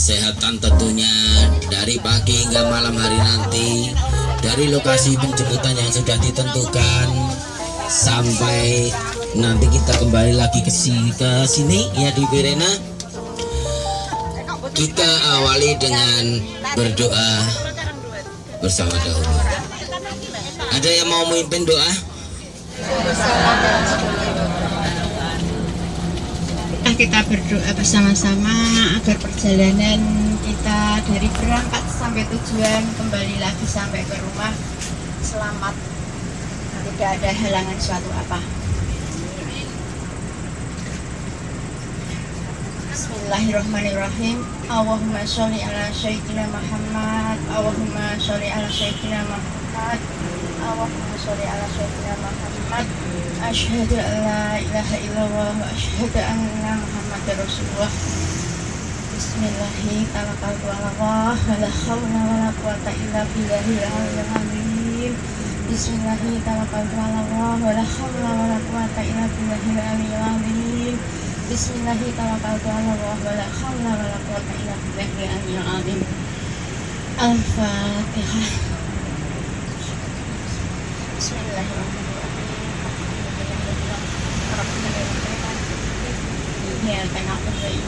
kesehatan tentunya dari pagi hingga malam hari nanti, dari lokasi penjemputan yang sudah ditentukan sampai nanti kita kembali lagi ke sini ya di Verena. Kita awali dengan berdoa bersama dahulu. Ada yang mau memimpin doa? Kita berdoa bersama-sama agar perjalanan kita dari berangkat sampai tujuan kembali lagi sampai ke rumah selamat, tidak ada halangan suatu apa. Bismillahirrahmanirrahim. Allahumma sholli ala sayyidina Muhammad. Allahumma sholli ala sayyidina Muhammad. Allahumma sholli ala sayyidina Muhammad. Asyhadu an la ilaha illallah wa asyhadu anna Muhammadar Rasulullah. Bismillahirrahmanirrahim. Tawakkaltu 'ala Allah wa la haula wa la quwwata illa billahil aliyyil azim. Bismillahirrahmanirrahim. Tawakkaltu 'ala Allah wa la haula wa la quwwata illa billahil aliyyil azim. Bismillahirrahmanirrahim. Tawakkaltu 'ala Allah wa la haula wa la quwwata illa billahil aliyyil azim. Al-Fatihah. Bismillahirrahmanirrahim. Ya, karena aku ini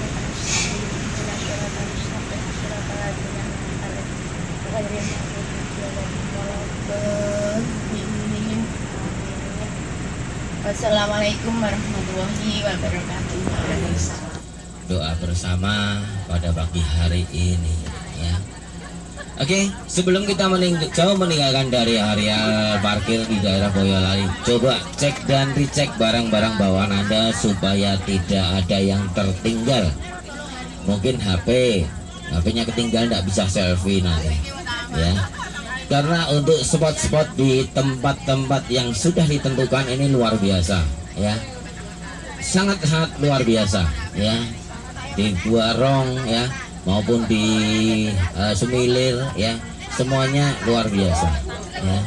Wassalamualaikum warahmatullahi wabarakatuh. Doa bersama pada pagi hari ini ya. Oke, sebelum kita jauh meninggalkan dari area parkir di daerah Boyolali, coba cek dan dicek barang-barang bawaan Anda supaya tidak ada yang tertinggal. Mungkin HP-nya ketinggalan, tidak bisa selfie nanti ya. Karena untuk spot-spot di tempat-tempat yang sudah ditentukan ini luar biasa ya. Sangat-sangat luar biasa ya. Di Buarong ya, maupun di Sumilir ya, semuanya luar biasa ya.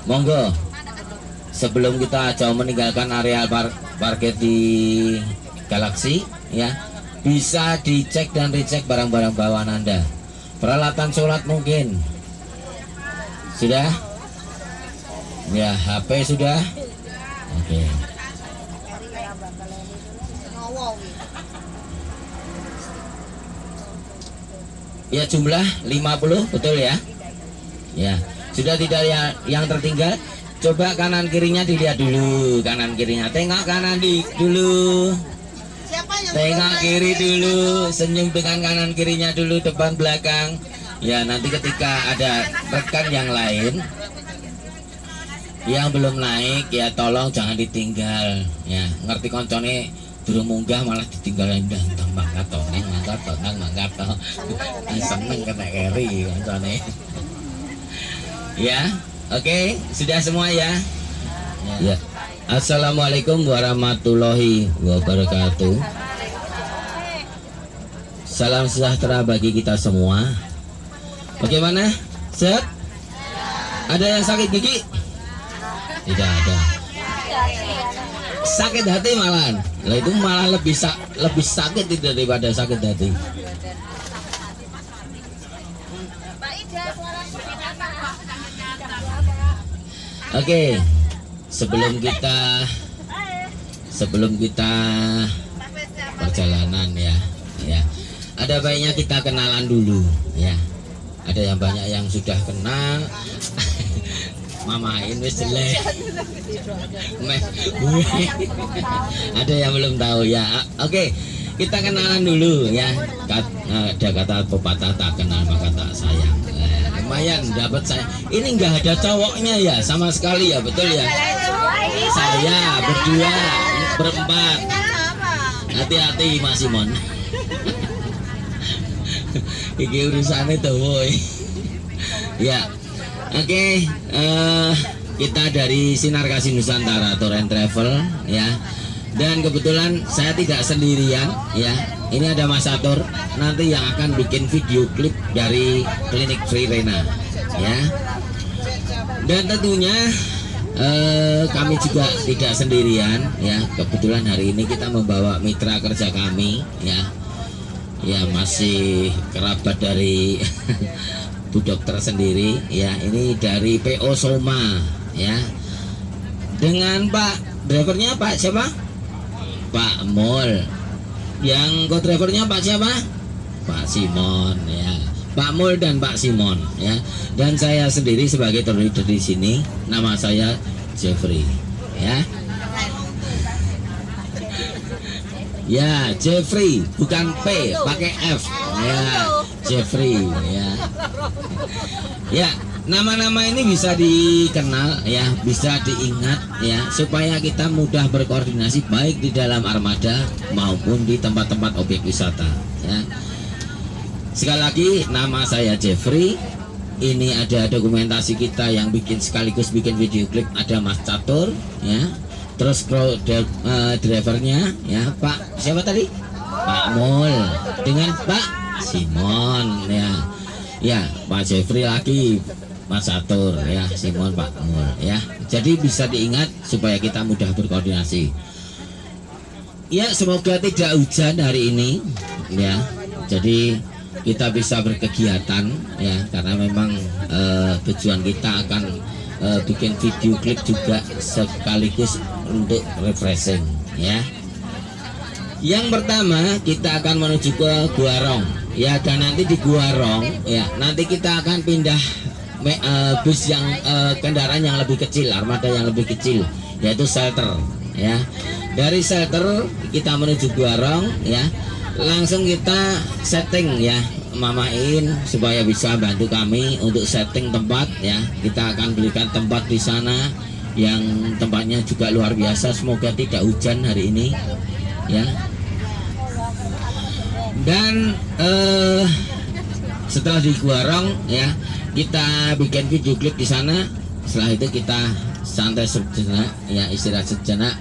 Monggo sebelum kita jauh meninggalkan area parkir di Galaxy ya, bisa dicek dan dicek barang-barang bawaan Anda. Peralatan sholat mungkin sudah ya, HP sudah. Oke. Ya, jumlah 50 betul ya. Ya, sudah tidak yang tertinggal. Coba kanan kirinya dilihat dulu, kanan kirinya. Tengok kanan dulu. Tengok kiri dulu, senyum dengan kanan kirinya dulu, depan belakang. Ya, nanti ketika ada rekan yang lain yang belum naik ya, tolong jangan ditinggal ya. Ngerti koncone durung munggah malah ditinggalin ndang mangkat toneng mangkat seneng kena keri koncone ya. Oke, sudah semua ya. Ya. Assalamualaikum warahmatullahi wabarakatuh. Salam sejahtera bagi kita semua. Bagaimana? Sehat? Ada yang sakit gigi? Tidak ada. Sakit hati malahan. Lah itu malah lebih sakit itu daripada sakit hati. Oke, sebelum kita perjalanan ya, ada baiknya kita kenalan dulu ya. Ada yang banyak yang sudah kenal. Mama ini jelek. Ada yang belum tahu ya. Oke, kita kenalan dulu ya. Ada kata pepatah, tak kenal maka tak sayang. Lumayan dapat saya. Ini nggak ada cowoknya ya sama sekali ya, betul ya. Saya berdua berempat. Hati-hati Mas Simon. Iki urusannya tuh boy. Ya. Oke, kita dari Sinar Kasih Nusantara Tour and Travel ya. Dan kebetulan saya tidak sendirian ya. Ini ada Mas Atur nanti yang akan bikin video klip dari Klinik Verena ya. Dan tentunya kami juga tidak sendirian ya. Kebetulan hari ini kita membawa mitra kerja kami ya, ya masih kerabat dari Bu Dokter sendiri ya. Ini dari PO Soma ya, dengan Pak drivernya Pak siapa? Pak Mul. Yang co-drivernya Pak siapa? Pak Simon ya. Pak Mul dan Pak Simon ya. Dan saya sendiri sebagai tour leader di sini, nama saya Jeffrey ya. Ya, Jeffrey, bukan P, pakai F. Ya, Jeffrey ya. Ya, nama-nama ini bisa dikenal ya, bisa diingat ya, supaya kita mudah berkoordinasi baik di dalam armada maupun di tempat-tempat objek wisata ya. Sekali lagi, nama saya Jeffrey. Ini ada dokumentasi kita yang bikin sekaligus bikin video klip, ada Mas Catur ya. Terus drivernya ya Pak siapa tadi? Pak Mul dengan Pak Simon ya. Ya, Pak Jeffrey lagi, Mas Catur ya, Simon, Pak Mul ya. Jadi bisa diingat supaya kita mudah berkoordinasi. Ya, semoga tidak hujan hari ini ya. Jadi kita bisa berkegiatan ya, karena memang tujuan kita akan bikin video klip juga sekaligus untuk refreshing ya. Yang pertama kita akan menuju ke Gua Rong ya, dan nanti di Gua Rong ya nanti kita akan pindah bus yang kendaraan yang lebih kecil, armada yang lebih kecil, yaitu shelter ya. Dari shelter kita menuju Gua Rong ya, langsung kita setting ya, mamain supaya bisa bantu kami untuk setting tempat ya. Kita akan berikan tempat di sana yang tempatnya juga luar biasa. Semoga tidak hujan hari ini ya. Dan setelah di Gua Rong ya, kita bikin video klip di sana. Setelah itu kita santai sejenak ya, istirahat sejenak,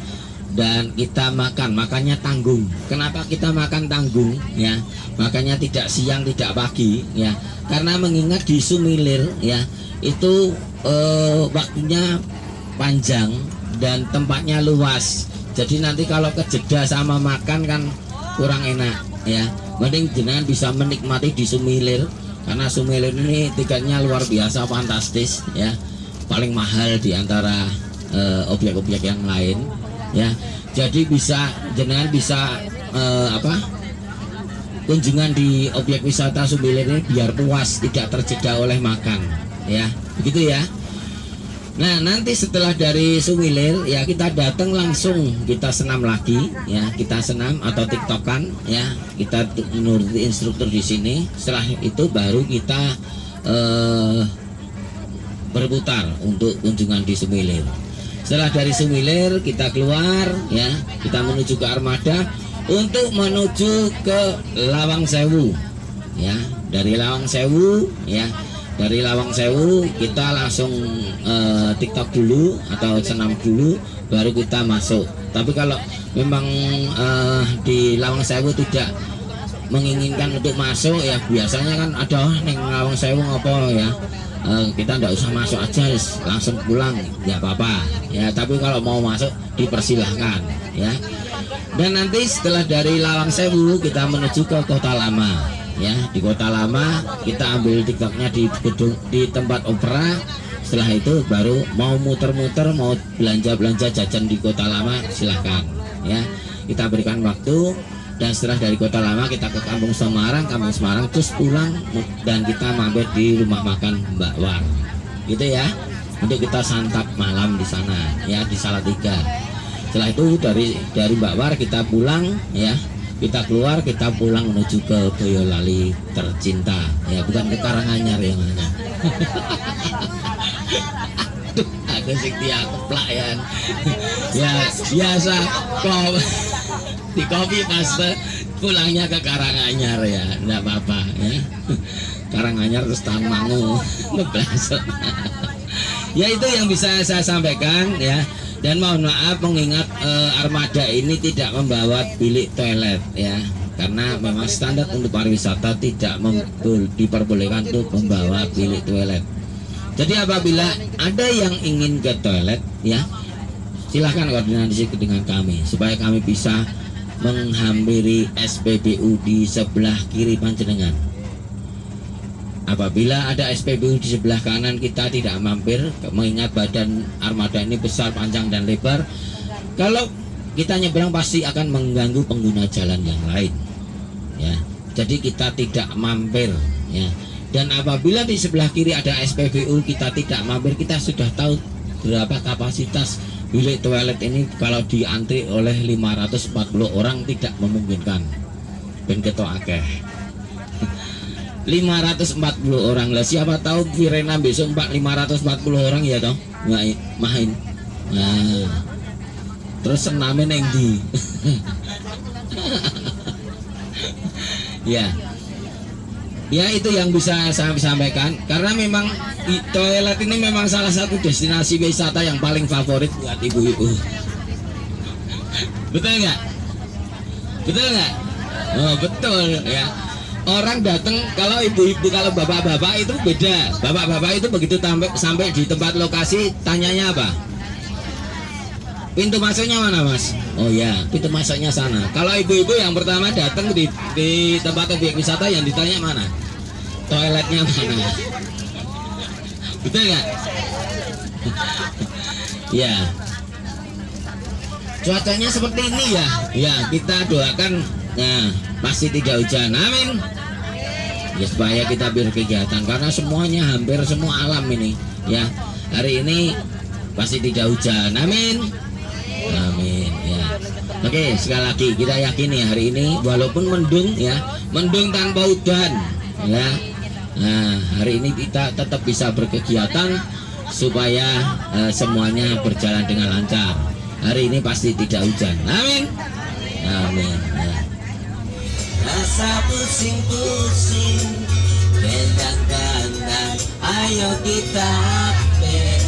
dan kita makannya tanggung. Kenapa kita makan tanggung ya? Makanya tidak siang tidak pagi ya, karena mengingat di Sumilir ya itu waktunya panjang dan tempatnya luas. Jadi nanti kalau kejeda sama makan kan kurang enak ya. Mending jenengan bisa menikmati di Sumilir, karena Sumilir ini tiketnya luar biasa fantastis ya, paling mahal di antara objek-objek yang lain ya. Jadi bisa jenengan bisa kunjungan di objek wisata Sumilir ini biar puas, tidak terjeda oleh makan ya, begitu ya. Nah, nanti setelah dari Sumilir ya kita datang langsung kita senam lagi ya, kita senam atau tiktokan ya, kita menuruti instruktur di sini. Setelah itu baru kita berputar untuk kunjungan di Sumilir. Setelah dari Sumilir kita keluar ya, kita menuju ke armada untuk menuju ke Lawang Sewu ya. Dari Lawang Sewu ya, dari Lawang Sewu kita langsung tiktok dulu atau senam dulu baru kita masuk. Tapi kalau memang di Lawang Sewu tidak menginginkan untuk masuk ya, biasanya kan ada neng Lawang Sewu ngopo ya, kita nggak usah masuk aja, langsung pulang ya apa-apa ya. Tapi kalau mau masuk dipersilahkan ya. Dan nanti setelah dari Lawang Sewu kita menuju ke Kota Lama ya. Di Kota Lama kita ambil tiktoknya di gedung, di tempat opera. Setelah itu baru mau muter-muter, mau belanja-belanja jajan di Kota Lama silahkan ya. Kita berikan waktu. Dan setelah dari Kota Lama kita ke Kampung Semarang, terus pulang dan kita mampir di rumah makan Mbak War gitu ya, untuk kita santap malam di sana ya, di Salatiga. Setelah itu dari Mbak War kita pulang ya, kita keluar, kita pulang menuju ke Boyolali tercinta ya, bukan ke Karanganyar yang mana. Aku sih dia keplak ya. Ya biasa kok di kopi pas pulangnya ke Karanganyar ya, enggak apa-apa ya. Karanganyar terus Tamangu ngeblasok. Ya itu yang bisa saya sampaikan ya. Dan mohon maaf mengingat armada ini tidak membawa bilik toilet ya, karena memang standar untuk pariwisata tidak diperbolehkan untuk membawa bilik toilet. Jadi apabila ada yang ingin ke toilet ya, silahkan koordinasi dengan kami supaya kami bisa menghampiri SPBU di sebelah kiri panjenengan. Apabila ada SPBU di sebelah kanan kita tidak mampir, mengingat badan armada ini besar, panjang dan lebar. Kalau kita nyebrang pasti akan mengganggu pengguna jalan yang lain. Ya, jadi kita tidak mampir. Ya. Dan apabila di sebelah kiri ada SPBU kita tidak mampir, kita sudah tahu berapa kapasitas bilik toilet ini. Kalau diantri oleh 540 orang tidak memungkinkan. Ben ketok akeh. 540 orang lah, siapa tahu Virena besok 540 orang ya toh main. Nah, terus sename neng di. Ya, itu yang bisa saya sampaikan. Karena memang toilet ini memang salah satu destinasi wisata yang paling favorit buat ibu-ibu. Betul nggak? Betul nggak? Oh betul ya. Orang datang, kalau ibu-ibu, kalau bapak-bapak itu beda. Bapak-bapak itu begitu sampai di tempat lokasi, tanyanya apa? Pintu masuknya mana, Mas? Oh ya, pintu masuknya sana. Kalau ibu-ibu yang pertama datang di tempat objek wisata, yang ditanya mana? Toiletnya mana? Betul nggak? Ya. Cuacanya seperti ini ya. Ya, kita doakan. Nah, pasti tidak hujan, amin. Ya supaya kita berkegiatan, karena semuanya hampir semua alam ini ya. Hari ini pasti tidak hujan, amin. Amin ya. Oke, sekali lagi kita yakini hari ini walaupun mendung ya, mendung tanpa hujan ya. Nah, hari ini kita tetap bisa berkegiatan supaya semuanya berjalan dengan lancar. Hari ini pasti tidak hujan, amin. Amin ya. Rasa pusing-pusing, gendang-gendang, ayo kita piknik.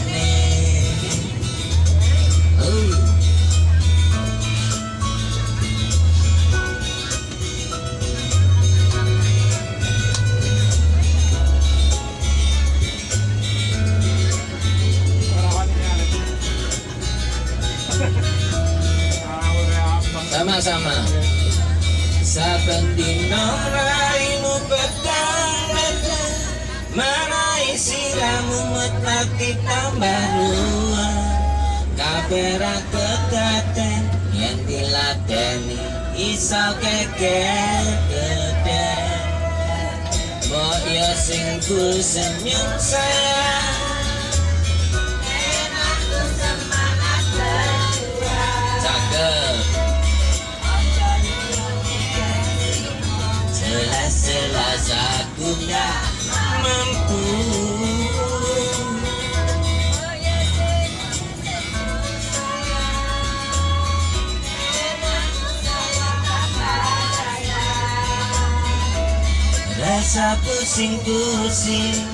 Sama-sama. Saben dino raimu petang-petang, menaik siramu metati tambah ruang. Kabera kedaten yang diladeni iso keke-keden. Mbok yo sing ku senyum sayang, enakku semangat berjuang. Cakep. Jelas-jelas aku gak mampu. Rasa pusing-pusing,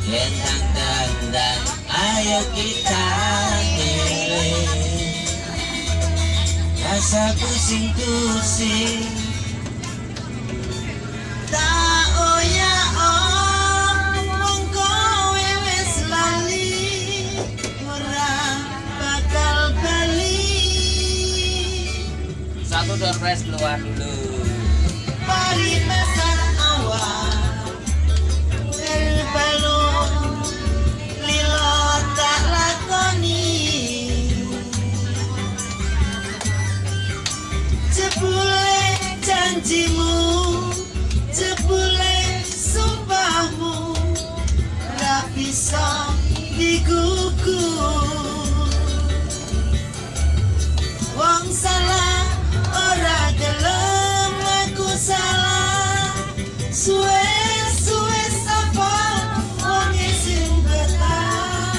gendang-gendang, ayo kita pilih. Rasa pusing-pusing, tak oya wong kowe wis lali, ora bakal bali. Satu door prize keluar dulu. Mari mesan awal balon lilo tak lakoni, jebule janjimu, jebule sumpahmu, ra bisa digugur. Wong salah ora gelem aku salah, suwe-suwe sapa wong sing betah.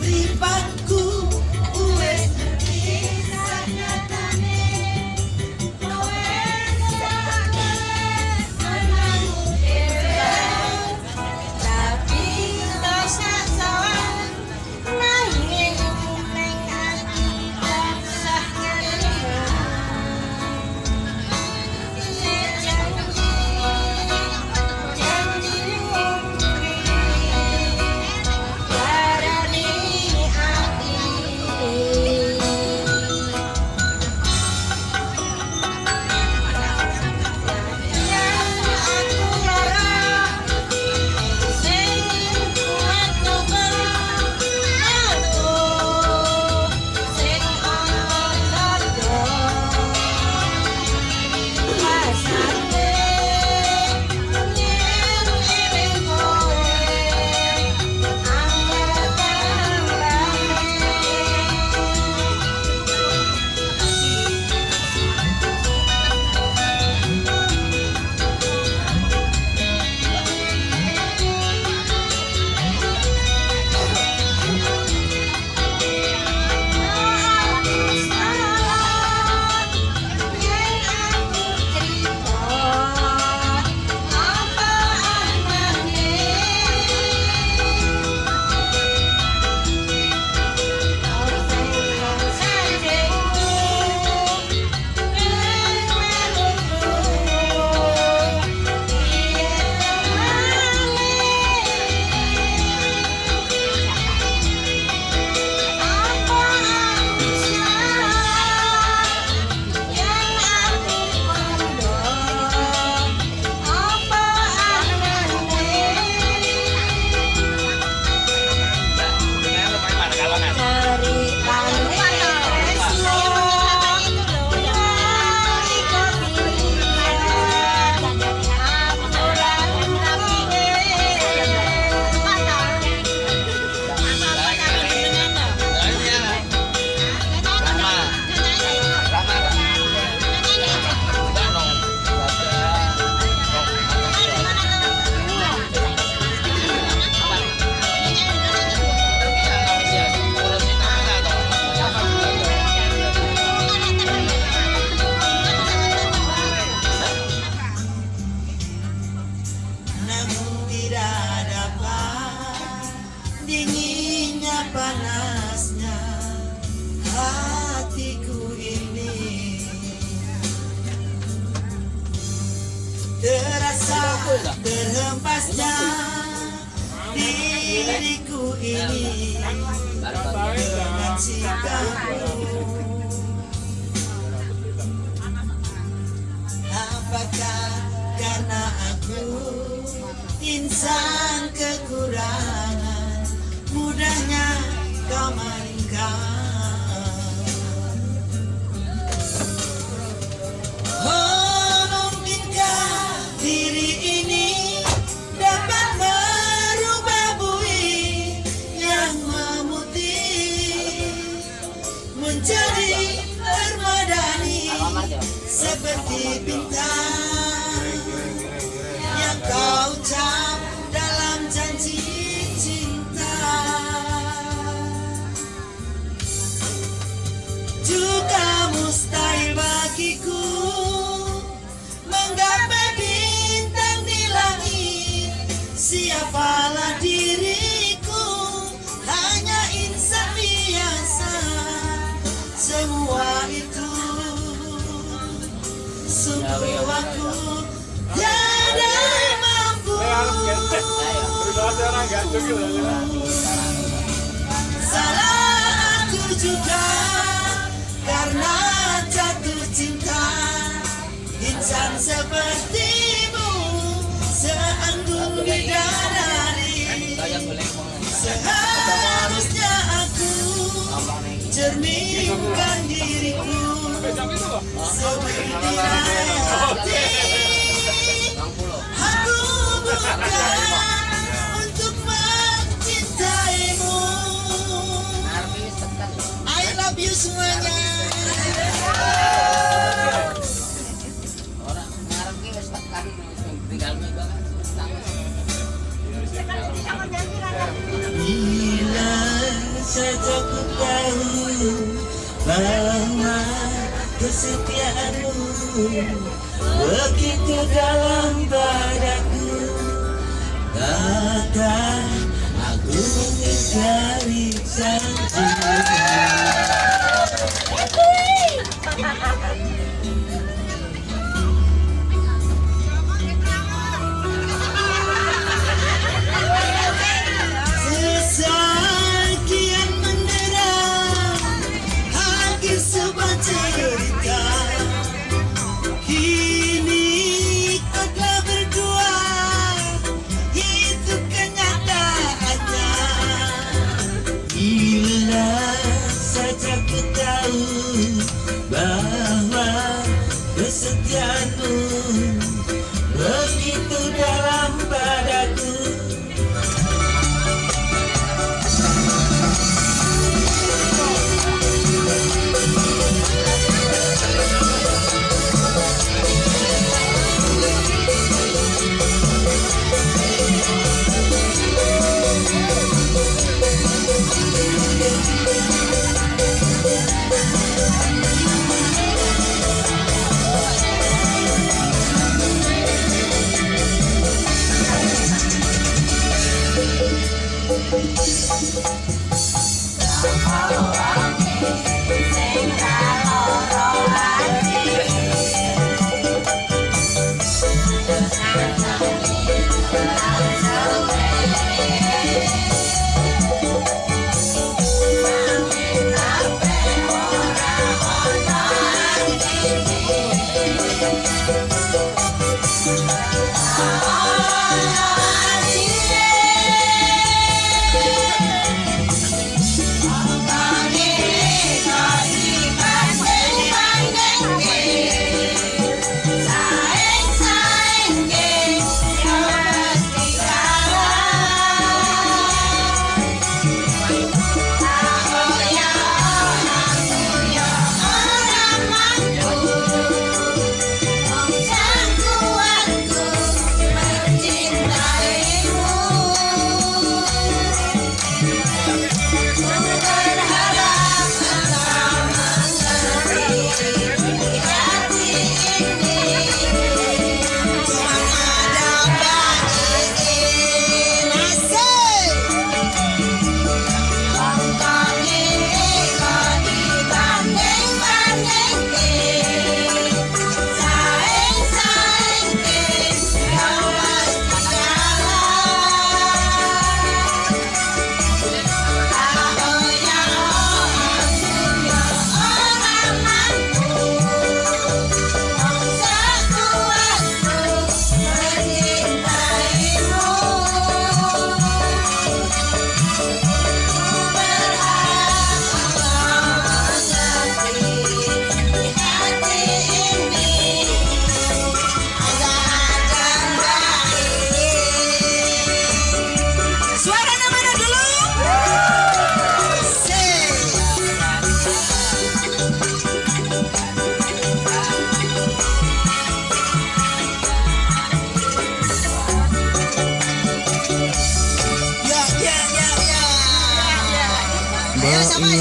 Mripatku wis saknyatane, terasa terhempasnya diriku ini dengan sikapmu. Apakah karena aku insan kekurangan, mudahnya kau mainkan? Oh, mungkinkah diri ini dapat merubah bui yang memutih menjadi permadani seperti bintang yang kau ucap dalam janji cinta. Juga mustahil bagiku menggapai bintang di langit. Siapalah diriku, hanya insan biasa. Semua itu sungguh aku tiada mampu. Salah aku juga karena jatuh cinta. Insan sepertimu seanggun bidadari. Seharusnya aku cerminkan diriku seperti hati. Aku bukan untuk mencintaimu. I love you semuanya. Bila saja ku tahu bahwa kesetiaanmu begitu dalam padaku, takkan aku mengingkari janjimu. Sekian menderang akhir sebuah cerita. Kini kau telah berdua, itu kenyataannya. Bila saja ku tahu bahwa kesetiaanmu begitu dalam padaku.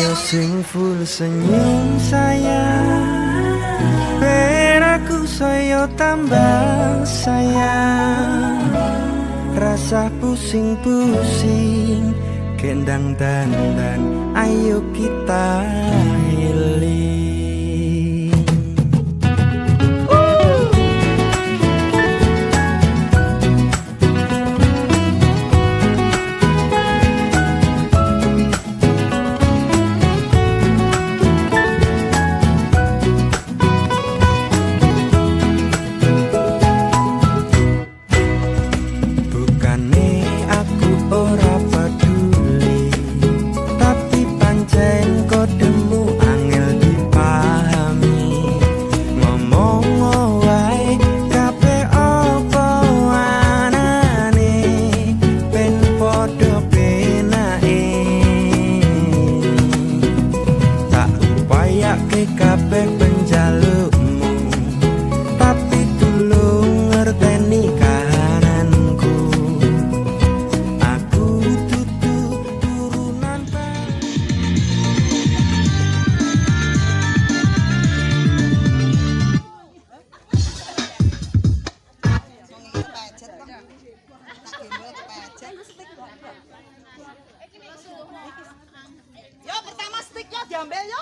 iya sing full senyum sayang, ben aku saya tambah sayang. Rasa pusing-pusing kendang dandan, ayo kita healing. Kabeh penjalukmu, tapi tulung ngerteni kahananku. Aku dudu turunan Yo, pertama sticknya diambil yo.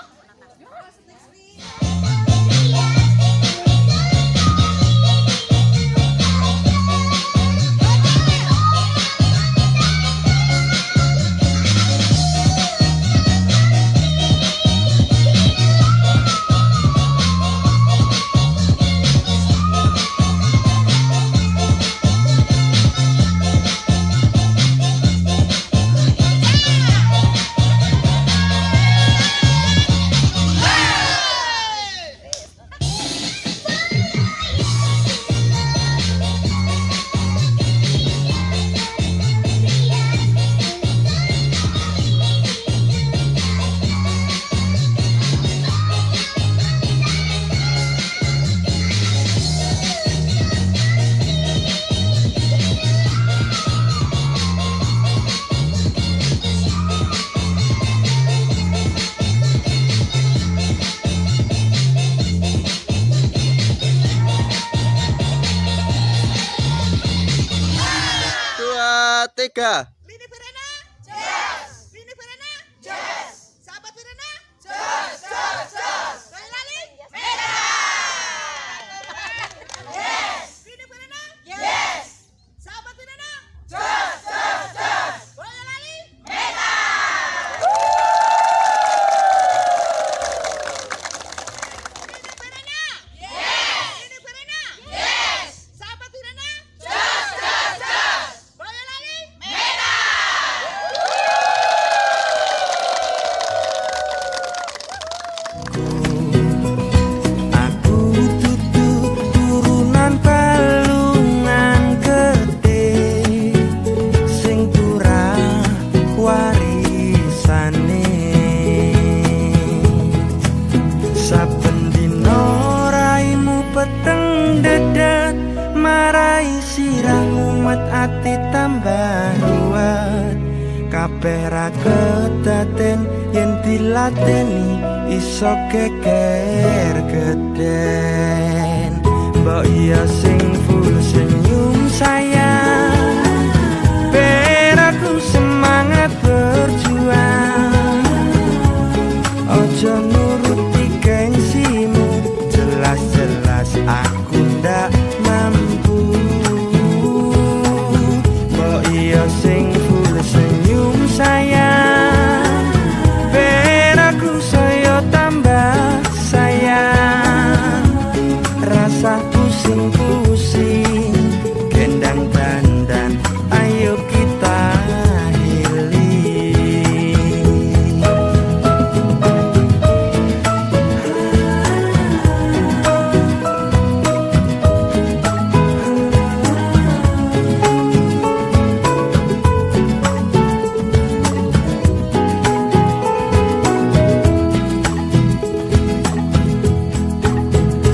Tiga. Lini Verena, yes. Lini Verena, yes. Sahabat Verena, yes. Boyolali, yes. Lini Verena, yes. Sahabat Verena, yes. Boyolali, Lini Verena, yes. Lini Verena, yes. Sahabat Verena, yes. Boyolali, Aku dudu turunan Balungan Gede, sing turah warisane. Saben dina raimu peteng dedet, marai sirahmu met ati tambah ruwet. Kabeh ra kedaden yen dilateni iso geger geden. Mbok iya sing full senyum sayang, ben aku semangat berjuang. Ojo nuruti gengsimu, jelas-jelas aku ndak mampu. Mbok iya sing full senyum sayang, ben aku saya tambah sayang. Rasa pusing-pusing gendang dandan, ayo kita healing.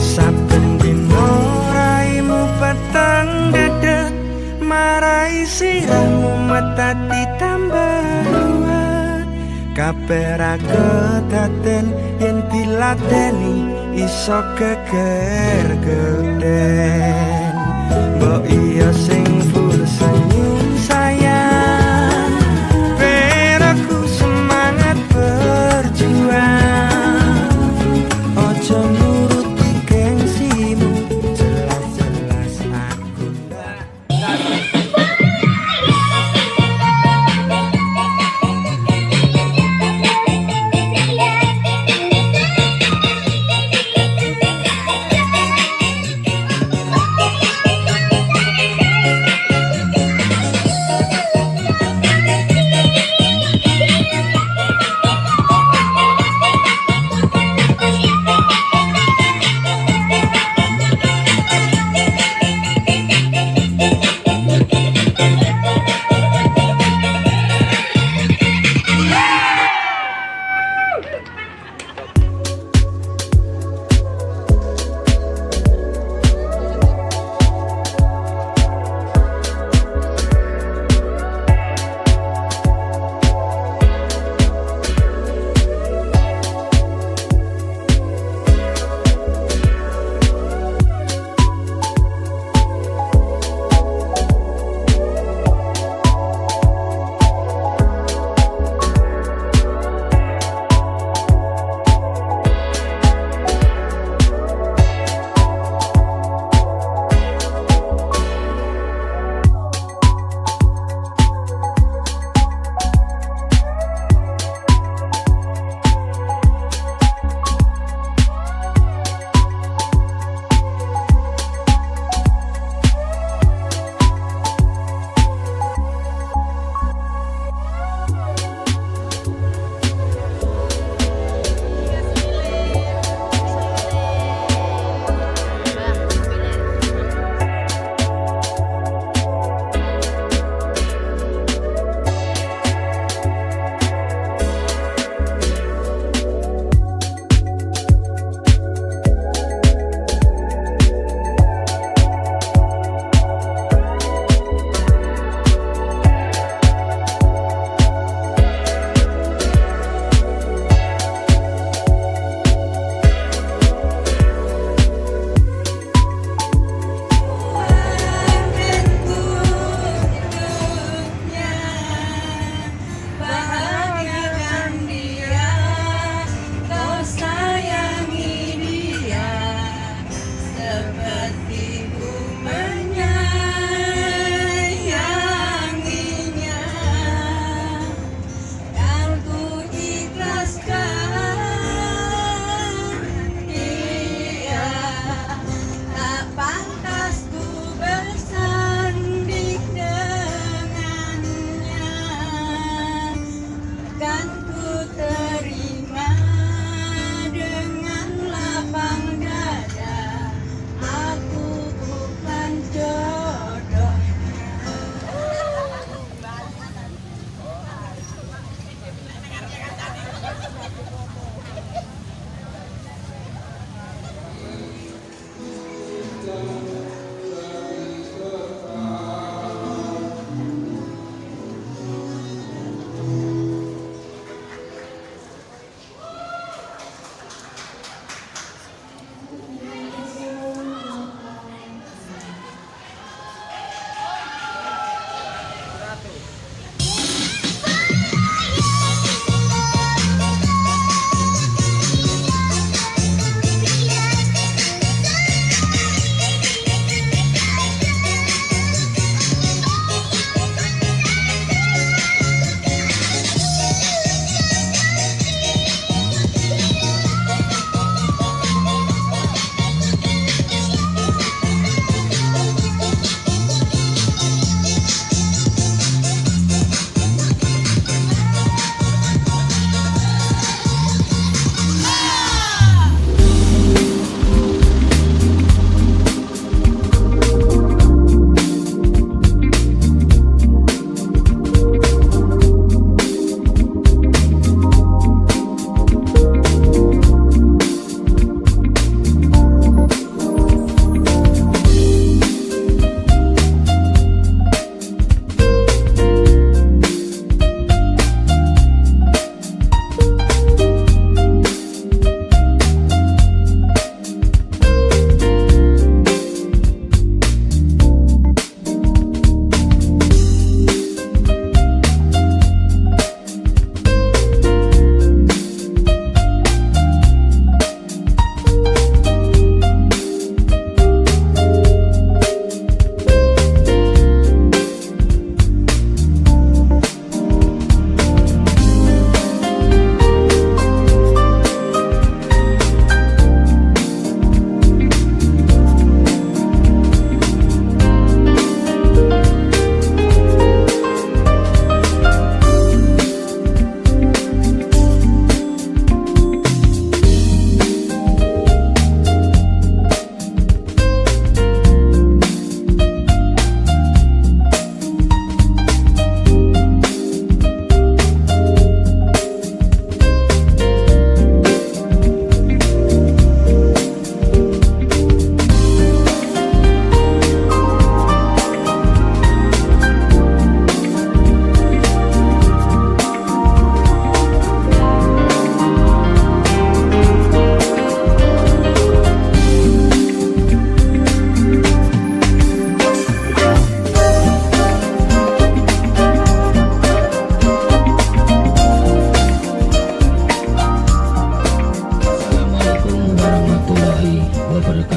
Saben dino raimu peteng dedet, marai sirahmu metati tambah ruwet. kabeh ra kedaden yen diladeni iso geger geden. Mbok iya sing full senyum sayang, ben aku semangat berjuang. Ojo nuruti gengsimu, jelas-jelas aku ndak.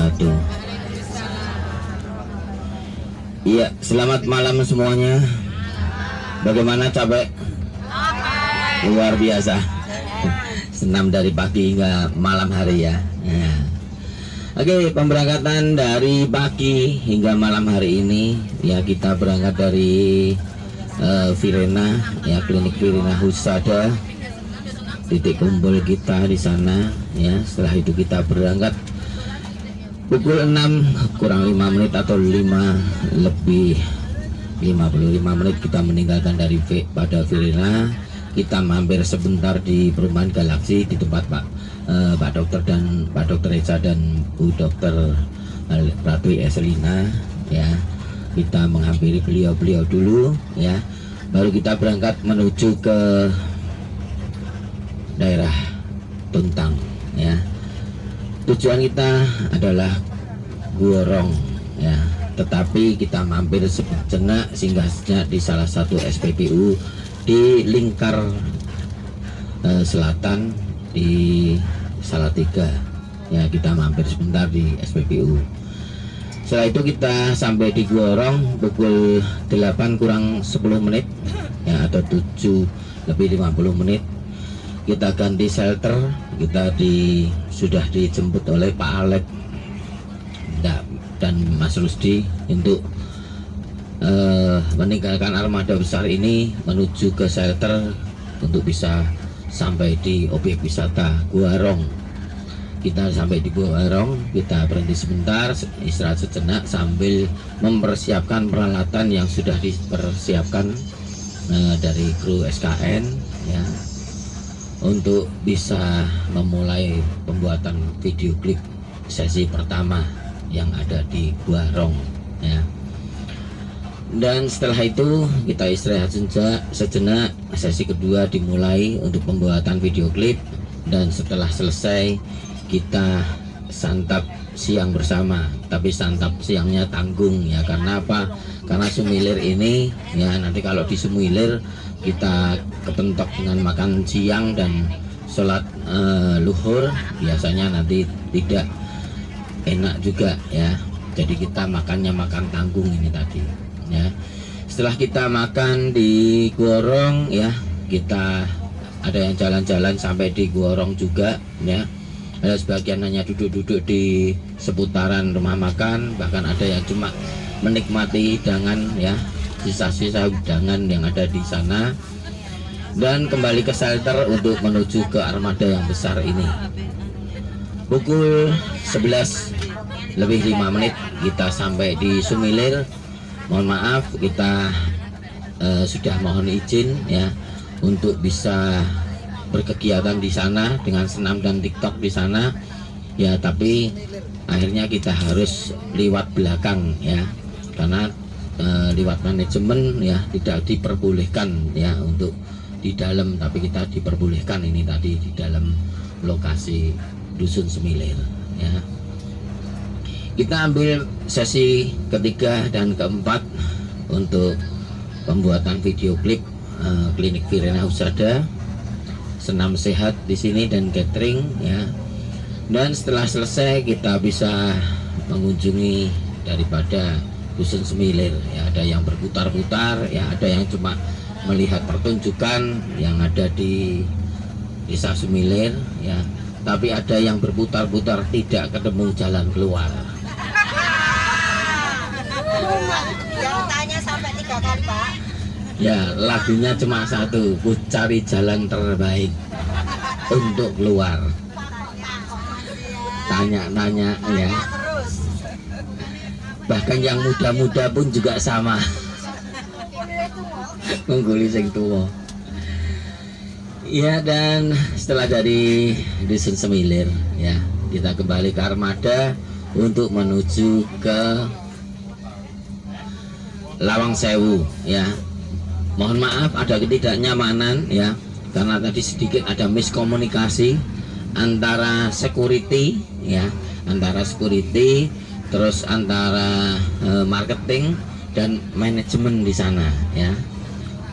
wabarakatuh. Iya, selamat malam semuanya. Bagaimana capek? Luar biasa. Senam dari pagi hingga malam hari ya. Ya. Oke, pemberangkatan dari pagi hingga malam hari ini ya, kita berangkat dari Virena ya, klinik Virena Husada, titik kumpul kita di sana ya. Setelah itu kita berangkat pukul 6 kurang 5 menit atau 5 lebih 55 menit kita meninggalkan dari pada Virena. Kita mampir sebentar di perumahan Galaksi di tempat Pak Dokter dan Pak Dokter Eca dan Bu Dokter Ratu Eselina ya. Kita menghampiri beliau dulu ya, baru kita berangkat menuju ke daerah Tuntang ya. Tujuan kita adalah Guorong ya, tetapi kita mampir sejenak singgahnya di salah satu SPBU di Lingkar Selatan di Salatiga ya. Kita mampir sebentar di SPBU. Setelah itu kita sampai di Guorong pukul 8 kurang 10 menit ya, atau 7 lebih 50 menit. Kita ganti shelter, kita sudah dijemput oleh Pak Alek dan Mas Rusdi untuk meninggalkan armada besar ini menuju ke shelter untuk bisa sampai di objek wisata Guorong. Kita sampai di Guorong, kita berhenti sebentar, istirahat sejenak sambil mempersiapkan peralatan yang sudah dipersiapkan dari kru SKN ya, untuk bisa memulai pembuatan video klip sesi pertama yang ada di Guorong ya. Dan setelah itu kita istirahat sejenak, sesi kedua dimulai untuk pembuatan video klip. Dan setelah selesai kita santap siang bersama, tapi santap siangnya tanggung ya. Karena apa? Karena Sumilir ini ya, nanti kalau di Sumilir kita kepentok dengan makan siang dan sholat luhur, biasanya nanti tidak enak juga ya. Jadi kita makannya makan tanggung ini tadi ya. Setelah kita makan di Guorong ya, kita ada yang jalan-jalan sampai di Guorong juga ya. Ada sebagian hanya duduk-duduk di seputaran rumah makan, bahkan ada yang cuma menikmati hidangan ya, sisa-sisa hidangan yang ada di sana. Dan kembali ke shelter untuk menuju ke armada yang besar ini. Pukul 11 lebih 5 menit kita sampai di Sumilir. Mohon maaf, kita sudah mohon izin ya untuk bisa berkegiatan di sana dengan senam dan TikTok di sana ya, tapi akhirnya kita harus liwat belakang ya, karena liwat manajemen ya tidak diperbolehkan ya untuk di dalam, tapi kita diperbolehkan ini tadi di dalam lokasi Dusun Sumilir ya. Kita ambil sesi ketiga dan keempat untuk pembuatan video klip klinik Virena Husada, senam sehat di sini dan catering ya. Dan setelah selesai kita bisa mengunjungi daripada Dusun Sumilir ya. Ada yang berputar-putar ya, ada yang cuma melihat pertunjukan yang ada di Desa Sumilir ya, tapi ada yang berputar-putar tidak ketemu jalan keluar. Yang tanya sampai 3 kali, Pak. Ya, lagunya cuma satu, ku cari jalan terbaik untuk keluar. Tanya-nanya ya. Terus. Bahkan yang muda-muda pun juga sama. Mengguli sing tua. Ya, dan setelah dari Dusun Sumilir ya, kita kembali ke armada untuk menuju ke Lawang Sewu ya. Mohon maaf ada ketidaknyamanan ya, karena tadi sedikit ada miskomunikasi antara security ya, antara security terus antara marketing dan manajemen di sana ya.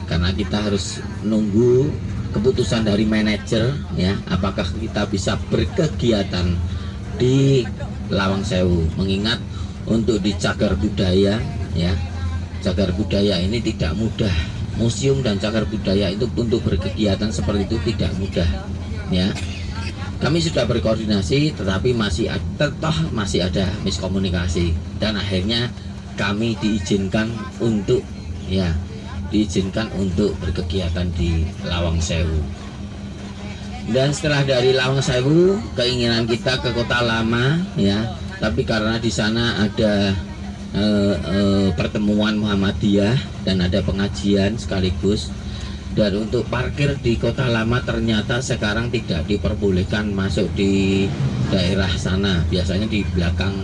Karena kita harus nunggu keputusan dari manajer ya, apakah kita bisa berkegiatan di Lawang Sewu. Mengingat untuk di cagar budaya ya, cagar budaya ini tidak mudah. Museum dan cagar budaya itu untuk berkegiatan seperti itu tidak mudah ya. Kami sudah berkoordinasi tetapi masih ada miskomunikasi, dan akhirnya kami diizinkan untuk berkegiatan di Lawang Sewu. Dan setelah dari Lawang Sewu, keinginan kita ke Kota Lama ya, tapi karena di sana ada pertemuan Muhammadiyah dan ada pengajian sekaligus. Dan untuk parkir di Kota Lama ternyata sekarang tidak diperbolehkan masuk di daerah sana. Biasanya di belakang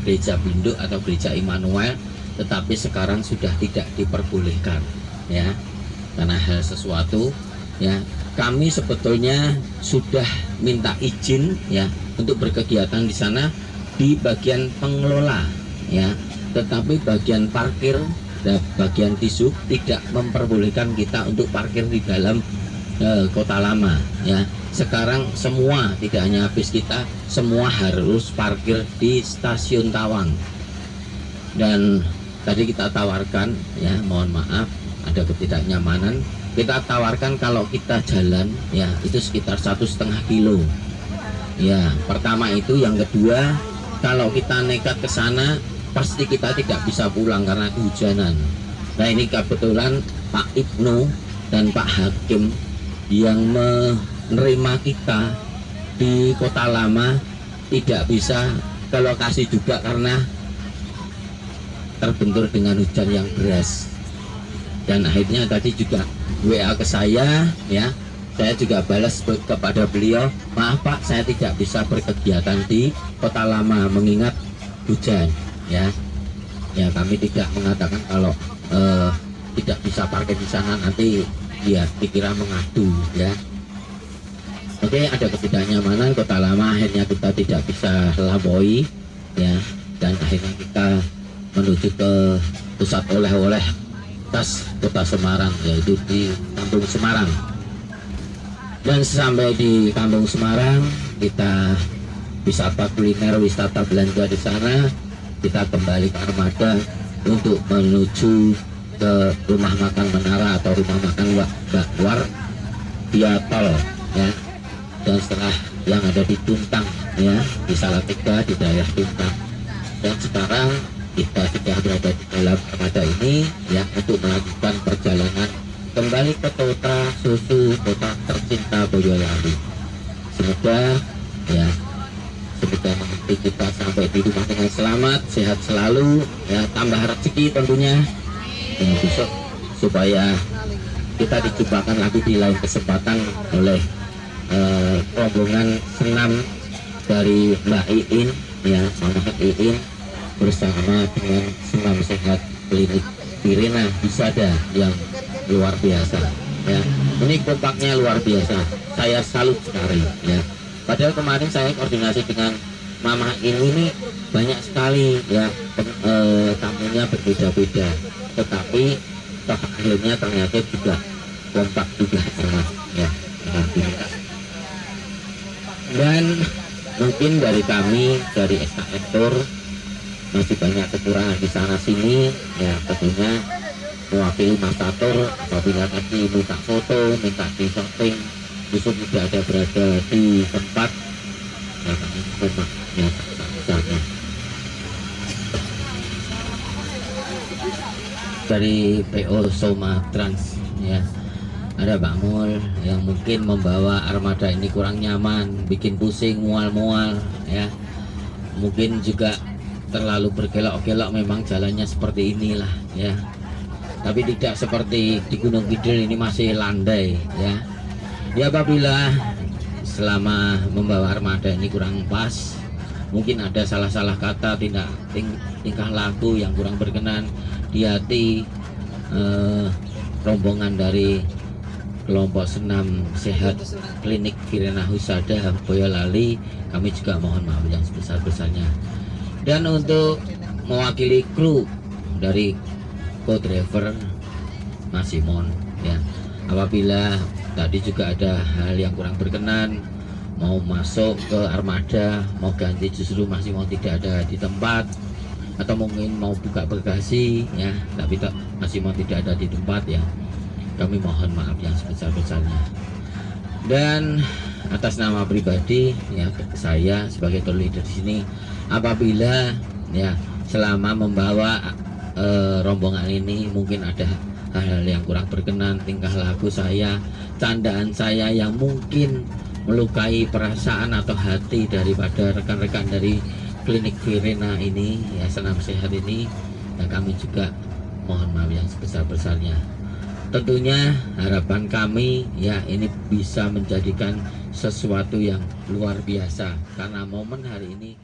gereja Blenduk atau gereja Immanuel, tetapi sekarang sudah tidak diperbolehkan ya, karena hal sesuatu ya. Kami sebetulnya sudah minta izin ya untuk berkegiatan di sana di bagian pengelola ya, tetapi bagian parkir dan bagian disub tidak memperbolehkan kita untuk parkir di dalam Kota Lama ya. Sekarang semua, tidak hanya bis kita, semua harus parkir di Stasiun Tawang. Dan tadi kita tawarkan ya, mohon maaf ada ketidaknyamanan, kita tawarkan kalau kita jalan ya itu sekitar 1,5 kilo ya. Pertama itu, yang kedua kalau kita nekat ke sana pasti kita tidak bisa pulang karena kehujanan. Nah ini kebetulan Pak Ibnu dan Pak Hakim yang menerima kita di Kota Lama tidak bisa ke lokasi juga karena terbentur dengan hujan yang deras. Dan akhirnya tadi juga WA ke saya ya, saya juga balas kepada beliau, maaf Pak, saya tidak bisa berkegiatan di Kota Lama mengingat hujan ya. Ya kami tidak mengatakan kalau tidak bisa parkir di sana, nanti ya dikira mengadu ya. Oke, ada ketidaknyamanan Kota Lama, akhirnya kita tidak bisa lampaui ya, dan akhirnya kita menuju ke pusat oleh-oleh khas Kota Semarang, yaitu di Kampung Semarang. Dan sampai di Kampung Semarang kita wisata kuliner, wisata belanja di sana. Kita kembali ke armada untuk menuju ke rumah makan Menara atau rumah makan Bakwar via tol ya. Dan setelah yang ada di Tuntang ya, di Salatiga di daerah Tuntang. Dan sekarang kita sudah berada di dalam armada ini ya untuk melanjutkan perjalanan kembali ke kota susu, kota tercinta Boyolali. Semoga ya, semoga nanti kita sampai di rumah dengan selamat, sehat selalu ya, tambah rezeki tentunya ya, besok supaya kita dijumpakan lagi di lain kesempatan oleh rombongan senam dari Mbak Iin ya, Mama Iin bersama dengan senam sehat klinik Irina Husada yang luar biasa ya. Ini kompaknya luar biasa, saya salut sekali ya. Padahal kemarin saya koordinasi dengan Mama ini banyak sekali ya, tamunya berbeda-beda, tetapi toh akhirnya ternyata juga kompak juga ya. Dan mungkin dari kami dari SKM Tour masih banyak kekurangan di sana sini ya, tentunya mewakili Mas Tatur apabila nanti minta foto, minta di shooting justru tidak ada berada di tempat ya, kami memang ya misalnya dari PO Soma Trans ya, ada Pak Mul yang mungkin membawa armada ini kurang nyaman, bikin pusing, mual-mual ya, mungkin juga terlalu berkelok-kelok, memang jalannya seperti inilah ya, tapi tidak seperti di Gunung Kidul ini masih landai ya. Ya apabila selama membawa armada ini kurang pas, mungkin ada salah-salah kata, tingkah laku yang kurang berkenan di hati rombongan dari kelompok senam sehat klinik Kirana Husada Boyolali, kami juga mohon maaf yang sebesar-besarnya. Dan untuk mewakili kru dari co-driver Mas Simon ya, apabila tadi juga ada hal yang kurang berkenan, mau masuk ke armada, mau ganti justru masih mau tidak ada di tempat, atau mungkin mau buka bagasi ya, tapi masih mau tidak ada di tempat ya, kami mohon maaf yang sebesar-besarnya. Dan atas nama pribadi ya, saya sebagai tour leader di sini, apabila ya selama membawa rombongan ini mungkin ada hal-hal yang kurang berkenan, tingkah laku saya, candaan saya yang mungkin melukai perasaan atau hati daripada rekan-rekan dari klinik Virena ini ya, senam sehat ini, dan kami juga mohon maaf yang sebesar-besarnya. Tentunya harapan kami ya ini bisa menjadikan sesuatu yang luar biasa, karena momen hari ini